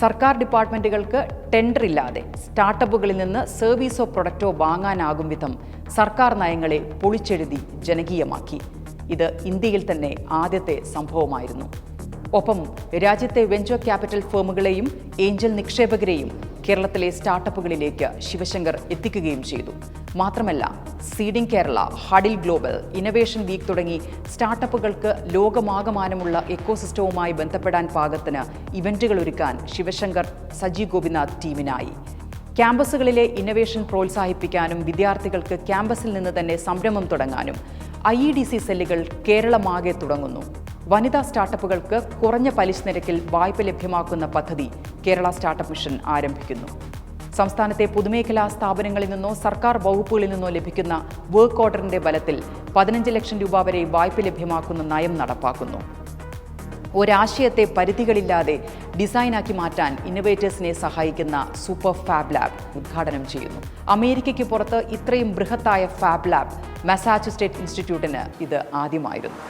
സർക്കാർ ഡിപ്പാർട്ട്മെന്റുകൾക്ക് ടെൻഡറില്ലാതെ സ്റ്റാർട്ടപ്പുകളിൽ നിന്ന് സർവീസോ പ്രൊഡക്റ്റോ വാങ്ങാനാകും വിധം സർക്കാർ നയങ്ങളെ പൊളിച്ചെഴുതി ജനകീയമാക്കി. ഇത് ഇന്ത്യയിൽ തന്നെ ആദ്യത്തെ സംഭവമായിരുന്നു. ഒപ്പം രാജ്യത്തെ വെഞ്ചർ ക്യാപിറ്റൽ ഫേമുകളെയും ഏഞ്ചൽ നിക്ഷേപകരെയും കേരളത്തിലെ സ്റ്റാർട്ടപ്പുകളിലേക്ക് ശിവശങ്കർ എത്തിക്കുകയും ചെയ്തു. മാത്രമല്ല, Seeding Kerala, Huddle Global, innovation week തുടങ്ങി സ്റ്റാർട്ടപ്പുകൾക്ക് ലോകമാകമാനമുള്ള എക്കോസിസ്റ്റവുമായി ബന്ധപ്പെടാൻ പാകത്തിന് ഇവന്റുകൾ ഒരുക്കാൻ ശിവശങ്കർ സജി ഗോപിനാഥ് ടീമിനായി. ക്യാമ്പസുകളിലെ ഇന്നൊവേഷൻ പ്രോത്സാഹിപ്പിക്കാനും വിദ്യാർത്ഥികൾക്ക് ക്യാമ്പസിൽ നിന്ന് തന്നെ സംരംഭം തുടങ്ങാനും IEDC സെല്ലുകൾ കേരളമാകെ തുടങ്ങുന്നു. വനിതാ സ്റ്റാർട്ടപ്പുകൾക്ക് കുറഞ്ഞ പലിശ നിരക്കിൽ വായ്പ ലഭ്യമാക്കുന്ന പദ്ധതി കേരള സ്റ്റാർട്ടപ്പ് മിഷൻ ആരംഭിക്കുന്നു. സംസ്ഥാനത്തെ പൊതുമേഖലാ സ്ഥാപനങ്ങളിൽ നിന്നോ സർക്കാർ വകുപ്പുകളിൽ നിന്നോ ലഭിക്കുന്ന വർക്ക് ഓർഡറിന്റെ ബലത്തിൽ 15 ലക്ഷം രൂപ വരെ വായ്പ ലഭ്യമാക്കുന്ന നയം നടപ്പാക്കുന്നു. ഒരാശയത്തെ പരിധികളില്ലാതെ ഡിസൈനാക്കി മാറ്റാൻ ഇന്നോവേറ്റേഴ്സിനെ സഹായിക്കുന്ന സൂപ്പർ ഫാബ് ലാബ് ഉദ്ഘാടനം ചെയ്യുന്നു. അമേരിക്കയ്ക്ക് പുറത്ത് ഇത്രയും ബൃഹത്തായ ഫാബ് ലാബ് മാസാച്യുസെറ്റ്സ് ഇൻസ്റ്റിറ്റ്യൂട്ടിന് ഇത് ആദ്യമായിരുന്നു.